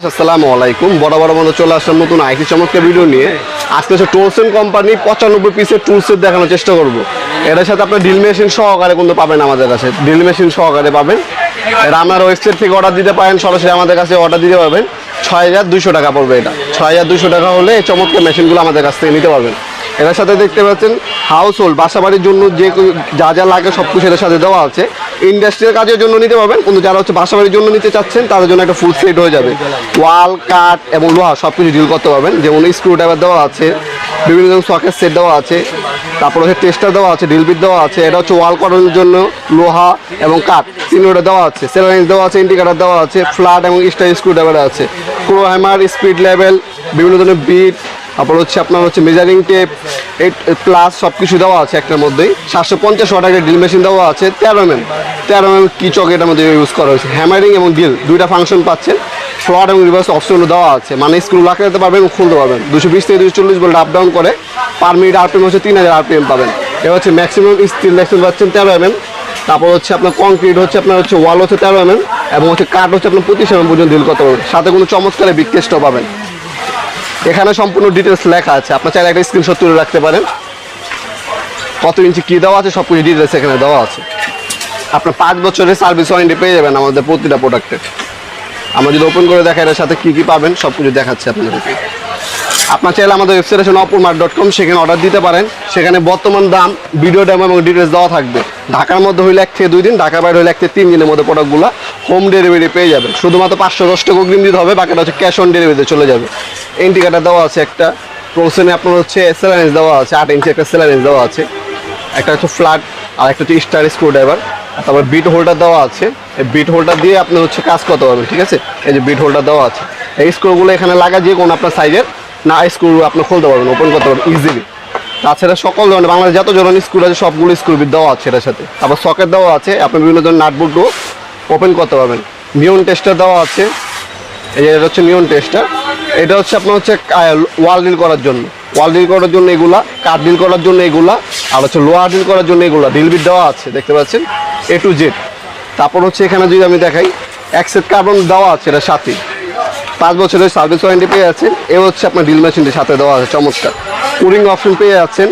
আসসালামু আলাইকুম বড় বন্ধু চলে আসলাম নতুন আইটি চমৎকার ভিডিও নিয়ে। আজকে হচ্ছে টোলসেন কোম্পানি 95 পিসের টুল সেট দেখানোর চেষ্টা করব। এর সাথে আপনার ড্রিল মেশিন সহকারে কিন্তু পাবেন, আমাদের কাছে ড্রিল মেশিন সহকারে পাবেন। এটা আপনার ওয়েবসাইট থেকে অর্ডার দিতে পারেন, সরাসরি আমাদের কাছে অর্ডার দিতে পারবেন। 6200 টাকা পড়বে। এটা 6200 টাকা হলে এই চমৎকার মেশিনগুলো আমাদের কাছ থেকে নিতে পারবেন। এর সাথে দেখতে পাচ্ছেন হাউস হোল্ড বাসা বাড়ির জন্য যে যা যা লাগে সব কিছু এর সাথে দেওয়া আছে। ইন্ডাস্ট্রিয়াল কাজের জন্য নিতে পারবেন, কিন্তু যারা হচ্ছে বাসা বাড়ির জন্য নিতে চাচ্ছেন তাদের জন্য একটা ফুল সেট হয়ে যাবে। ওয়াল কাঠ এবং লোহা সব কিছু ডিল করতে পারবেন। যেমন স্ক্রু ড্রাইভার দেওয়া আছে, বিভিন্ন ধরনের সকেট সেট দেওয়া আছে, তারপর হচ্ছে টেস্টার দেওয়া আছে, ড্রিল বিট দেওয়া আছে। এটা হচ্ছে ওয়াল করানোর জন্য লোহা এবং কাঠ তিনটা দেওয়া আছে। সেলাইন্স দেওয়া আছে, ইন্ডিকেটার দেওয়া আছে, ফ্ল্যাট এবং স্টার স্ক্রু ড্রাইভার আছে, ক্রো হ্যামার, স্পিড লেভেল, বিভিন্ন ধরনের বিট, তারপর হচ্ছে আপনার হচ্ছে মেজারিং টেপ, 8+ সব কিছু দেওয়া আছে একটার মধ্যেই। 750 ওয়াটের ড্রিল মেশিন দেওয়া আছে, 13mm কি চক এটার মধ্যে ইউজ করা হয়েছে। হ্যামারিং এবং ড্রিল দুইটা ফাংশন পাচ্ছেন। ফ্লট এবং রিভার্স অপশনও দেওয়া আছে, মানে স্ক্রু লাগাতে পারবেন এবং খুলতে পারবেন। 220 থেকে 240 ভোল্ট আপ ডাউন করে, পার মিনিট আরপিএম হচ্ছে 3000 আরপিএম পাবেন। এটা হচ্ছে ম্যাক্সিমাম স্টিল লেকশন পাচ্ছেন 13mm। তারপর হচ্ছে আপনার কংক্রিট হচ্ছে আপনার হচ্ছে ওয়াল হচ্ছে 13mm এবং হচ্ছে কাঠ হচ্ছে আপনার 25mm পর্যন্ত ডিল করতে পারবেন। সাথে কোনো চমৎকারে বিগ টেস্টও পাবেন। এখানে সম্পূর্ণ ডিটেলস লেখা আছে, আপনার চাইলে একটা স্ক্রিনশট তুলে রাখতে পারেন। কত ইঞ্চি কী দেওয়া আছে সব কিছু ডিটেলস এখানে দেওয়া আছে। আপনার 5 বছরের সার্ভিস ওয়ারেন্টি পেয়ে যাবেন আমাদের প্রতিটা প্রোডাক্টের। আমরা যদি ওপেন করে দেখাই এর সাথে কী কী পাবেন সব কিছু দেখাচ্ছে আপনাদেরকে। আপনার চাইলে আমাদের ওয়েবসাইট আছে nopurmart.com, সেখানে অর্ডার দিতে পারেন। সেখানে বর্তমান দাম, ভিডিও ডেমো এবং ডিটেলস দেওয়া থাকবে। ঢাকার মধ্যে হইলে 1 থেকে 2 দিন, ঢাকার বাইরে হইলে 1 থেকে 3 দিনের মধ্যে প্রোডাক্টগুলো হোম ডেলিভারি পেয়ে যাবেন। শুধুমাত্র 510 টাকা অগ্রিম দিতে হবে, বাকিটা হচ্ছে ক্যাশ অন ডেলিভারিতে চলে যাবে। ইন্ডিকেটার দেওয়া আছে একটা, প্রসেনে আপনার হচ্ছে সেলাইন্স দেওয়া আছে, 8 ইঞ্চি একটা সেলাইন্স দেওয়া আছে, একটা হচ্ছে ফ্ল্যাট আর একটা হচ্ছে স্টার স্ক্রু ড্রাইভার। তারপর বিট হোল্ডার দেওয়া আছে, এই বিট হোল্ডার দিয়ে আপনি হচ্ছে কাজ করতে পারবেন। ঠিক আছে, এই যে বিট হোল্ডার দেওয়া আছে। এই স্ক্রুগুলো এখানে লাগা যে কোনো আপনার সাইজের না স্ক্রু আপনি খুলতে পারবেন, ওপেন করতে পারবেন ইজিলি। তাছাড়া সকল ধরনের বাংলাদেশ যত ধরনের স্ক্রু আছে সবগুলো স্ক্রু বিট দেওয়া আছে এটার সাথে। তারপর সকেট দেওয়া আছে, আপনি বিভিন্ন ধরনের নাটবুটও ওপেন করতে পারবেন। নিয়ন টেস্টার দেওয়া আছে, এই যে এটা হচ্ছে নিয়ন টেস্টার। এটা হচ্ছে আপনার হচ্ছে ওয়াল ডিল করার জন্য, ওয়াল ডিল করার জন্য এগুলা, কাঠ ডিল করার জন্য এগুলা, আর হচ্ছে লোহা ডিল করার জন্য এগুলা। ডিল বিট দেওয়া আছে দেখতে পাচ্ছেন A to Z। তারপর হচ্ছে এখানে যদি আমি দেখাই অ্যাক্সেট কার্বন দেওয়া আছে, এটা সাথে 5 বছরের সার্ভিস ওয়ারেন্টি পেয়ে যাচ্ছেন। এ হচ্ছে আপনার ড্রিল মেশিনটির সাথে দেওয়া আছে চমৎকার। কুলিং অপশন পেয়ে যাচ্ছেন,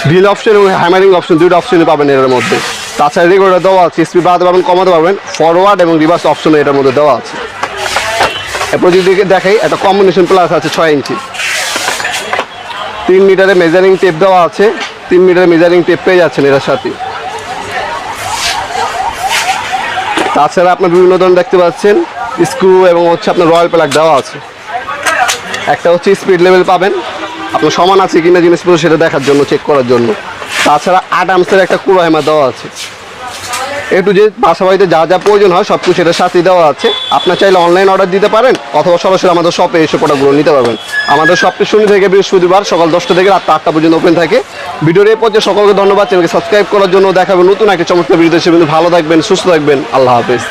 ড্রিল অপশন এবং হ্যামারিং অপশন দুইটা অপশনই পাবেন এর মধ্যে। তাছাড়া রেগুলেটর দেওয়া আছে, স্পিড বাড়াতে পারবেন, কমাতে পারবেন, ফরওয়ার্ড এবং রিভার্স অপশন এটার মধ্যে দেওয়া আছে। এরপর যদি দেখাই একটা কম্বিনেশন প্লাস আছে 6 ইঞ্চি, 3 মিটারের মেজারিং টেপ দেওয়া আছে, 3 মিটারের মেজারিং টেপ পেয়ে যাচ্ছেন এটার সাথে। তাছাড়া আপনার বিভিন্ন ধরনের দেখতে পাচ্ছেন স্ক্রু এবং হচ্ছে আপনার রয়্যাল প্লাগ দেওয়া আছে। একটা হচ্ছে স্পিড লেভেল পাবেন, আপনার সমান আছে কিনা জিনিসগুলো সেটা দেখার জন্য, চেক করার জন্য। তাছাড়া 8 আর্মসের একটা ক্রো হ্যামার দেওয়া আছে। একটু যে বাসা বাড়িতে যা যা প্রয়োজন হয় সব কিছু সেটার সাথেই দেওয়া আছে। আপনার চাইলে অনলাইন অর্ডার দিতে পারেন অথবা সরাসরি আমাদের শপে এসে প্রোডাক্টগুলো নিতে পারবেন। আমাদের শপটি শনি থেকে বৃহস্পতিবার সকাল 10টা থেকে রাত 8টা পর্যন্ত ওপেন থাকে। ভিডিওর এই পর্যায়ে সকলকে ধন্যবাদ। চ্যানেলকে সাবস্ক্রাইব করার জন্য। দেখাবেন নতুন একটা চমৎকার ভিডিও। ভালো থাকবেন, সুস্থ থাকবেন, আল্লাহ হাফেজ।